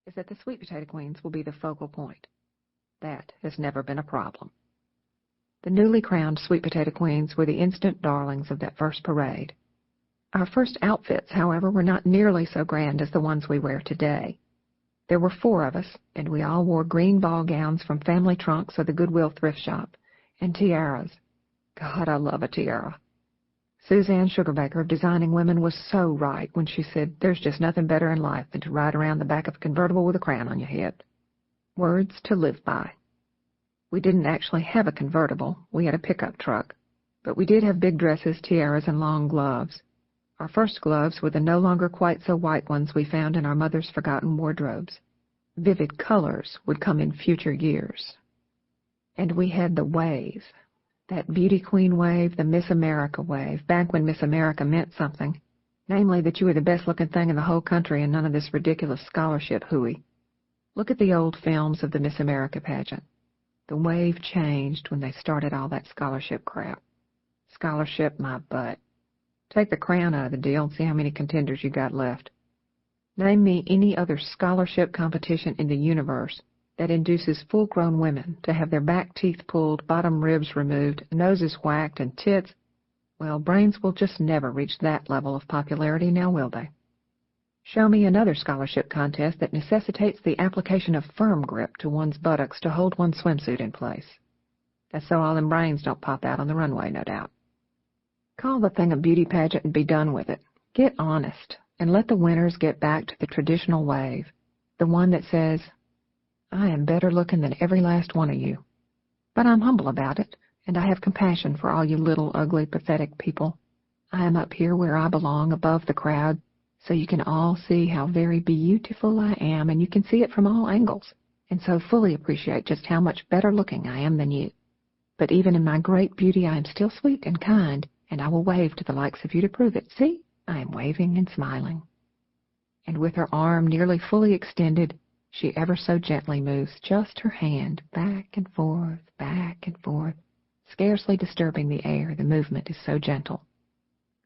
is that the sweet potato queens will be the focal point. That has never been a problem. The newly crowned sweet potato queens were the instant darlings of that first parade. Our first outfits, however, were not nearly so grand as the ones we wear today. There were 4 of us, and we all wore green ball gowns from family trunks or the Goodwill thrift shop, and tiaras. God, I love a tiara. Suzanne Sugarbaker of Designing Women was so right when she said there's just nothing better in life than to ride around the back of a convertible with a crown on your head. Words to live by. We didn't actually have a convertible. We had a pickup truck. But we did have big dresses, tiaras, and long gloves. Our first gloves were the no longer quite so white ones we found in our mother's forgotten wardrobes. Vivid colors would come in future years. And we had the wave, that beauty queen wave, the Miss America wave, back when Miss America meant something, namely that you were the best-looking thing in the whole country and none of this ridiculous scholarship hooey. Look at the old films of the Miss America pageant. The wave changed when they started all that scholarship crap. Scholarship, my butt. Take the crown out of the deal and see how many contenders you got left. Name me any other scholarship competition in the universe that induces full-grown women to have their back teeth pulled, bottom ribs removed, noses whacked, and tits. Well, brains will just never reach that level of popularity, now will they? Show me another scholarship contest that necessitates the application of firm grip to one's buttocks to hold one's swimsuit in place. That's so all them brains don't pop out on the runway, no doubt. Call the thing a beauty pageant and be done with it. Get honest, and let the winners get back to the traditional wave, the one that says, I am better looking than every last one of you. But I'm humble about it, and I have compassion for all you little, ugly, pathetic people. I am up here where I belong, above the crowd, so you can all see how very beautiful I am, and you can see it from all angles, and so fully appreciate just how much better looking I am than you. But even in my great beauty I am still sweet and kind, and I will wave to the likes of you to prove it. See, I am waving and smiling. And with her arm nearly fully extended, she ever so gently moves just her hand back and forth, scarcely disturbing the air. The movement is so gentle.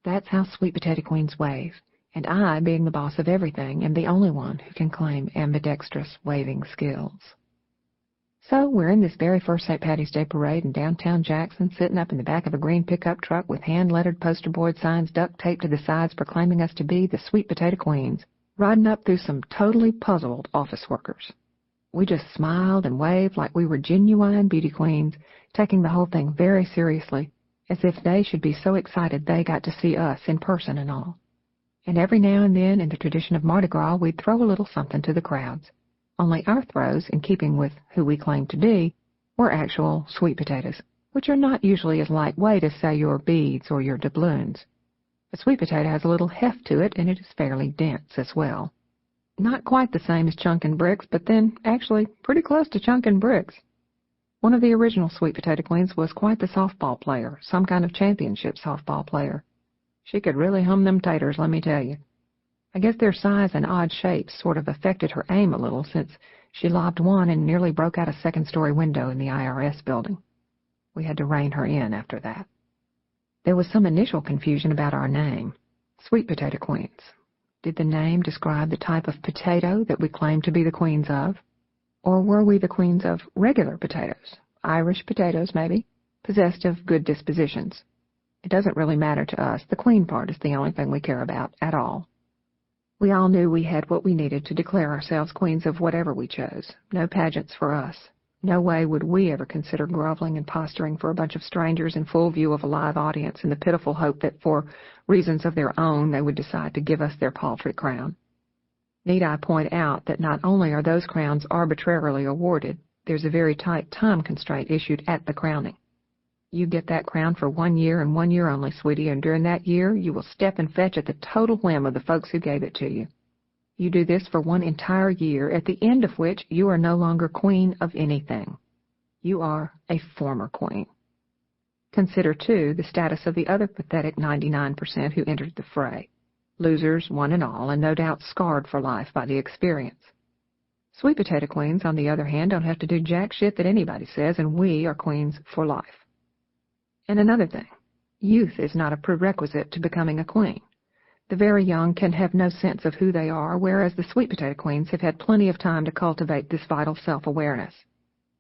That's how sweet potato queens wave, and I, being the boss of everything, am the only one who can claim ambidextrous waving skills. So we're in this very first St. Patty's Day parade in downtown Jackson, sitting up in the back of a green pickup truck with hand-lettered poster board signs duct taped to the sides proclaiming us to be the Sweet Potato Queens, riding up through some totally puzzled office workers. We just smiled and waved like we were genuine beauty queens, taking the whole thing very seriously, as if they should be so excited they got to see us in person and all. And every now and then, in the tradition of Mardi Gras, we'd throw a little something to the crowds. Only our throws, in keeping with who we claim to be, were actual sweet potatoes, which are not usually as lightweight as, say, your beads or your doubloons. A sweet potato has a little heft to it, and it is fairly dense as well. Not quite the same as chunkin' bricks, but then actually pretty close to chunkin' bricks. One of the original sweet potato queens was quite the softball player, some kind of championship softball player. She could really hum them taters, let me tell you. I guess their size and odd shapes sort of affected her aim a little, since she lobbed one and nearly broke out a second-story window in the IRS building. We had to rein her in after that. There was some initial confusion about our name, Sweet Potato Queens. Did the name describe the type of potato that we claimed to be the queens of? Or were we the queens of regular potatoes, Irish potatoes maybe, possessed of good dispositions? It doesn't really matter to us. The queen part is the only thing we care about at all. We all knew we had what we needed to declare ourselves queens of whatever we chose. No pageants for us. No way would we ever consider groveling and posturing for a bunch of strangers in full view of a live audience in the pitiful hope that for reasons of their own they would decide to give us their paltry crown. Need I point out that not only are those crowns arbitrarily awarded, there's a very tight time constraint issued at the crowning. You get that crown for 1 year and 1 year only, sweetie, and during that year you will step and fetch at the total whim of the folks who gave it to you. You do this for 1 entire year, at the end of which you are no longer queen of anything. You are a former queen. Consider, too, the status of the other pathetic 99% who entered the fray. Losers, one and all, and no doubt scarred for life by the experience. Sweet potato queens, on the other hand, don't have to do jack shit that anybody says, and we are queens for life. And another thing, youth is not a prerequisite to becoming a queen. The very young can have no sense of who they are, whereas the sweet potato queens have had plenty of time to cultivate this vital self-awareness.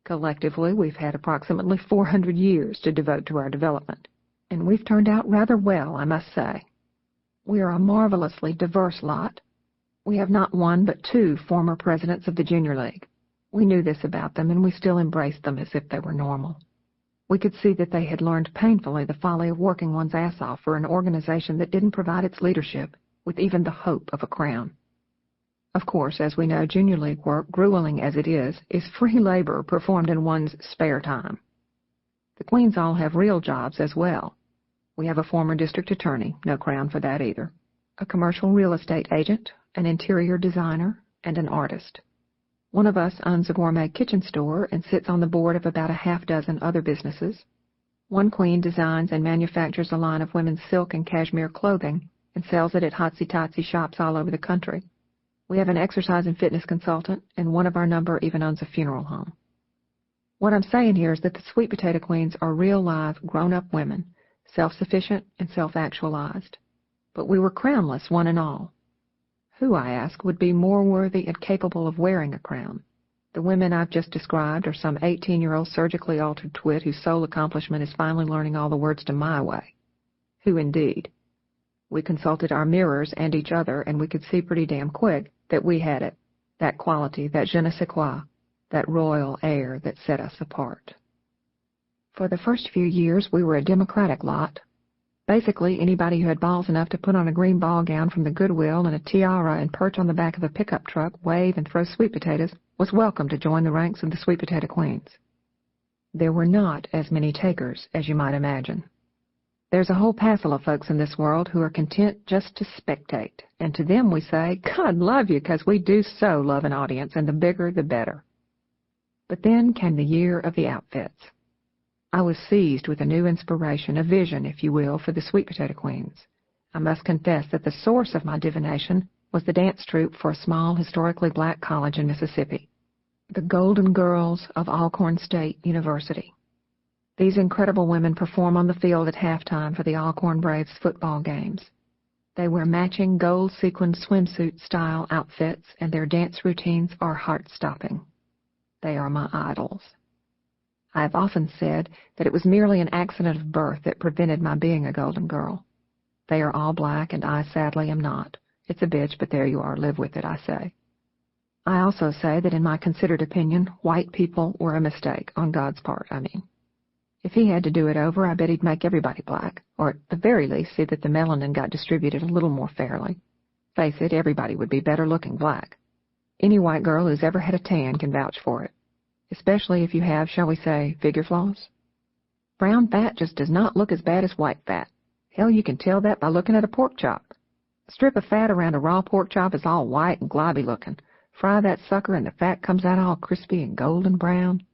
Collectively, we've had approximately 400 years to devote to our development, and we've turned out rather well, I must say. We are a marvelously diverse lot. We have not one but two former presidents of the Junior League. We knew this about them, and we still embraced them as if they were normal. We could see that they had learned painfully the folly of working one's ass off for an organization that didn't provide its leadership with even the hope of a crown. Of course, as we know, Junior League work, grueling as it is free labor performed in one's spare time. The queens all have real jobs as well. We have a former district attorney, no crown for that either, a commercial real estate agent, an interior designer, and an artist. One of us owns a gourmet kitchen store and sits on the board of about a half-dozen other businesses. One queen designs and manufactures a line of women's silk and cashmere clothing and sells it at hotsy-totsy shops all over the country. We have an exercise and fitness consultant, and one of our number even owns a funeral home. What I'm saying here is that the sweet potato queens are real live, grown-up women, self-sufficient and self-actualized. But we were crownless, one and all. Who, I ask, would be more worthy and capable of wearing a crown? The women I've just described, or some 18-year-old surgically altered twit whose sole accomplishment is finally learning all the words to my way? Who indeed? We consulted our mirrors and each other, and we could see pretty damn quick that we had it, that quality, that je ne sais quoi, that royal air that set us apart. For the first few years, we were a democratic lot. Basically, anybody who had balls enough to put on a green ball gown from the Goodwill and a tiara and perch on the back of a pickup truck, wave, and throw sweet potatoes was welcome to join the ranks of the sweet potato queens. There were not as many takers as you might imagine. There's a whole passel of folks in this world who are content just to spectate, and to them we say, God love you, 'cause we do so love an audience, and the bigger the better. But then came the year of the outfits. I was seized with a new inspiration, a vision, if you will, for the sweet potato queens. I must confess that the source of my divination was the dance troupe for a small, historically black college in Mississippi, the Golden Girls of Alcorn State University. These incredible women perform on the field at halftime for the Alcorn Braves football games. They wear matching gold-sequined swimsuit-style outfits, and their dance routines are heart-stopping. They are my idols. I have often said that it was merely an accident of birth that prevented my being a Golden Girl. They are all black, and I sadly am not. It's a bitch, but there you are. Live with it, I say. I also say that in my considered opinion, white people were a mistake, on God's part, I mean. If he had to do it over, I bet he'd make everybody black, or at the very least see that the melanin got distributed a little more fairly. Face it, everybody would be better looking black. Any white girl who's ever had a tan can vouch for it, especially if you have, shall we say, figure flaws. Brown fat just does not look as bad as white fat. Hell, you can tell that by looking at a pork chop. A strip of fat around a raw pork chop is all white and globby looking. Fry that sucker and the fat comes out all crispy and golden brown.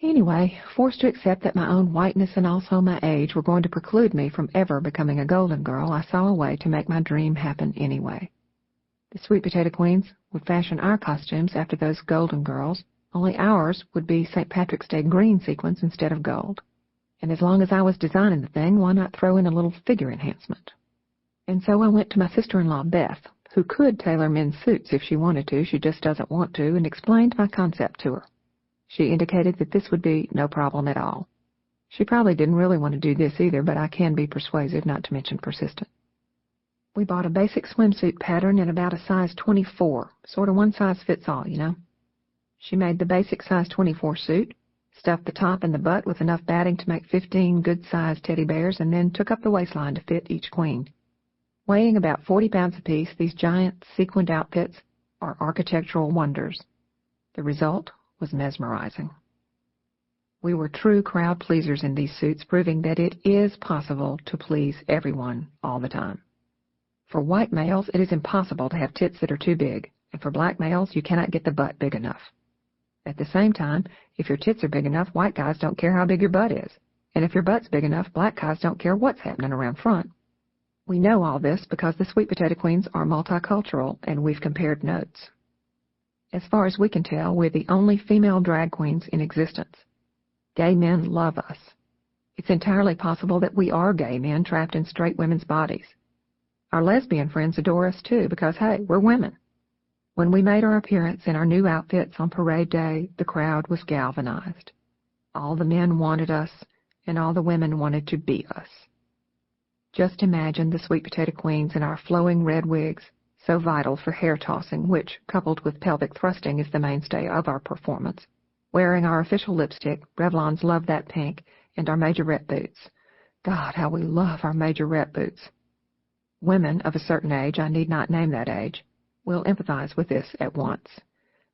Anyway, forced to accept that my own whiteness and also my age were going to preclude me from ever becoming a Golden Girl, I saw a way to make my dream happen anyway. The sweet potato queens would fashion our costumes after those Golden Girls, only ours would be St. Patrick's Day green sequins instead of gold. And as long as I was designing the thing, why not throw in a little figure enhancement? And so I went to my sister-in-law, Beth, who could tailor men's suits if she wanted to, she just doesn't want to, and explained my concept to her. She indicated that this would be no problem at all. She probably didn't really want to do this either, but I can be persuasive, not to mention persistent. We bought a basic swimsuit pattern in about a size 24, sort of one size fits all, you know. She made the basic size 24 suit, stuffed the top and the butt with enough batting to make 15 good-sized teddy bears, and then took up the waistline to fit each queen. Weighing about 40 pounds apiece, these giant sequined outfits are architectural wonders. The result was mesmerizing. We were true crowd pleasers in these suits, proving that it is possible to please everyone all the time. For white males, it is impossible to have tits that are too big, and for black males, you cannot get the butt big enough. At the same time, if your tits are big enough, white guys don't care how big your butt is, and if your butt's big enough, black guys don't care what's happening around front. We know all this because the sweet potato queens are multicultural, and we've compared notes. As far as we can tell, we're the only female drag queens in existence. Gay men love us. It's entirely possible that we are gay men trapped in straight women's bodies. Our lesbian friends adore us too because, hey, we're women. When we made our appearance in our new outfits on parade day, the crowd was galvanized. All the men wanted us, and all the women wanted to be us. Just imagine the sweet potato queens in our flowing red wigs, so vital for hair tossing, which, coupled with pelvic thrusting, is the mainstay of our performance, wearing our official lipstick, Revlon's Love That Pink, and our majorette boots. God, how we love our majorette boots. Women of a certain age, I need not name that age, will empathize with this at once.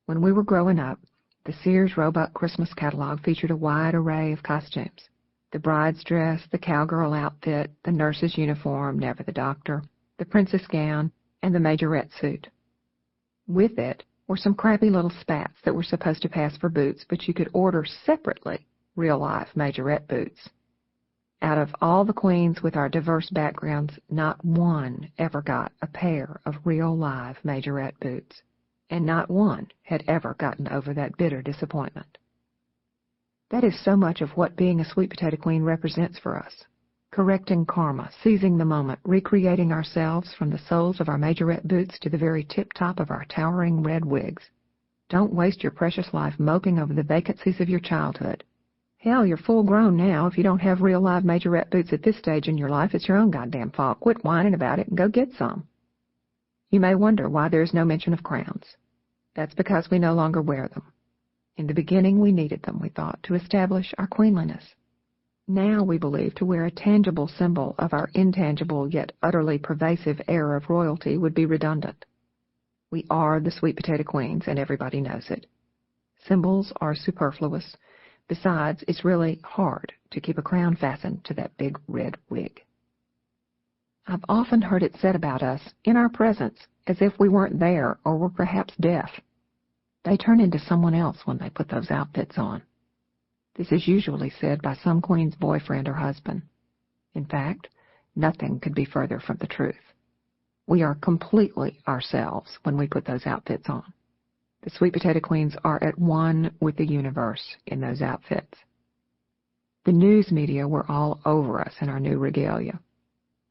When we were growing up, the Sears Roebuck Christmas catalog featured a wide array of costumes. The bride's dress, the cowgirl outfit, the nurse's uniform, never the doctor, the princess gown, and the majorette suit. With it were some crappy little spats that were supposed to pass for boots, but you could order separately real-life majorette boots. Out of all the queens with our diverse backgrounds, not one ever got a pair of real live majorette boots, and not one had ever gotten over that bitter disappointment. That is so much of what being a sweet potato queen represents for us. Correcting karma, seizing the moment, recreating ourselves from the soles of our majorette boots to the very tip-top of our towering red wigs. Don't waste your precious life moping over the vacancies of your childhood. Hell, you're full grown now. If you don't have real live majorette boots at this stage in your life, it's your own goddamn fault. Quit whining about it and go get some. You may wonder why there is no mention of crowns. That's because we no longer wear them. In the beginning, we needed them, we thought, to establish our queenliness. Now we believe to wear a tangible symbol of our intangible yet utterly pervasive air of royalty would be redundant. We are the sweet potato queens, and everybody knows it. Symbols are superfluous. Besides, it's really hard to keep a crown fastened to that big red wig. I've often heard it said about us, in our presence, as if we weren't there or were perhaps deaf. They turn into someone else when they put those outfits on. This is usually said by some queen's boyfriend or husband. In fact, nothing could be further from the truth. We are completely ourselves when we put those outfits on. The sweet potato queens are at one with the universe in those outfits. The news media were all over us in our new regalia.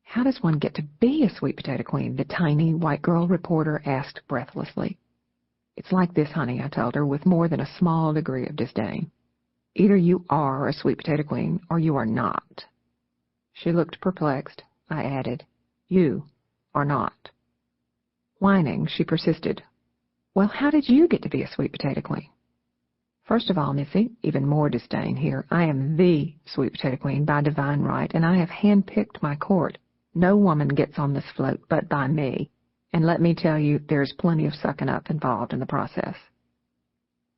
How does one get to be a sweet potato queen? The tiny white girl reporter asked breathlessly. It's like this, honey, I told her, with more than a small degree of disdain. Either you are a sweet potato queen or you are not. She looked perplexed. I added, you are not. Whining, she persisted. Well, how did you get to be a sweet potato queen? First of all, Missy, even more disdain here, I am the sweet potato queen by divine right, and I have handpicked my court. No woman gets on this float but by me, and let me tell you, there's plenty of sucking up involved in the process.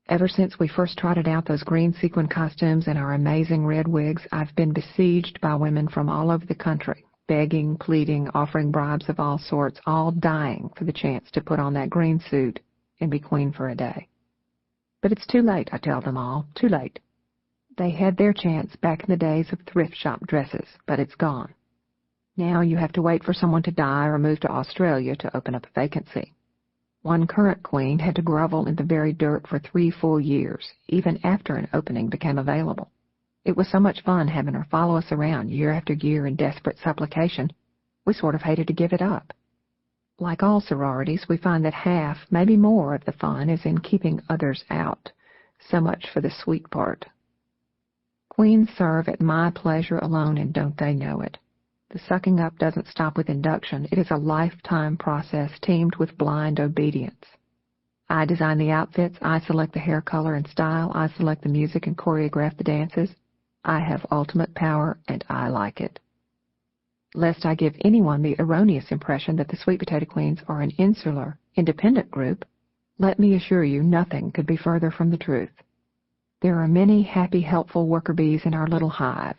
Ever since we first trotted out those green sequin costumes and our amazing red wigs, I've been besieged by women from all over the country, begging, pleading, offering bribes of all sorts, all dying for the chance to put on that green suit and be queen for a day. But it's too late, I tell them all, too late. They had their chance back in the days of thrift shop dresses, but it's gone. Now you have to wait for someone to die or move to Australia to open up a vacancy. One current queen had to grovel in the very dirt for 3 full years, even after an opening became available. It was so much fun having her follow us around year after year in desperate supplication, we sort of hated to give it up. Like all sororities, we find that half, maybe more, of the fun is in keeping others out. So much for the sweet part. Queens serve at my pleasure alone, and don't they know it? The sucking up doesn't stop with induction. It is a lifetime process teamed with blind obedience. I design the outfits, I select the hair color and style, I select the music and choreograph the dances. I have ultimate power, and I like it. Lest I give anyone the erroneous impression that the Sweet Potato Queens are an insular, independent group, let me assure you nothing could be further from the truth. There are many happy, helpful worker bees in our little hive.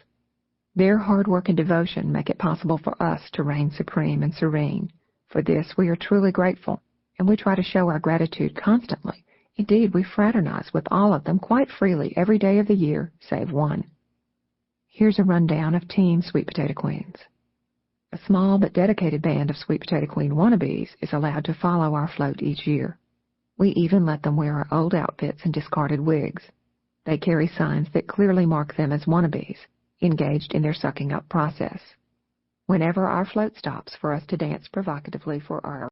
Their hard work and devotion make it possible for us to reign supreme and serene. For this we are truly grateful, and we try to show our gratitude constantly. Indeed, we fraternize with all of them quite freely every day of the year, save one. Here's a rundown of Team Sweet Potato Queens. A small but dedicated band of Sweet Potato Queen wannabes is allowed to follow our float each year. We even let them wear our old outfits and discarded wigs. They carry signs that clearly mark them as wannabes, engaged in their sucking up process. whenever our float stops for us to dance provocatively for our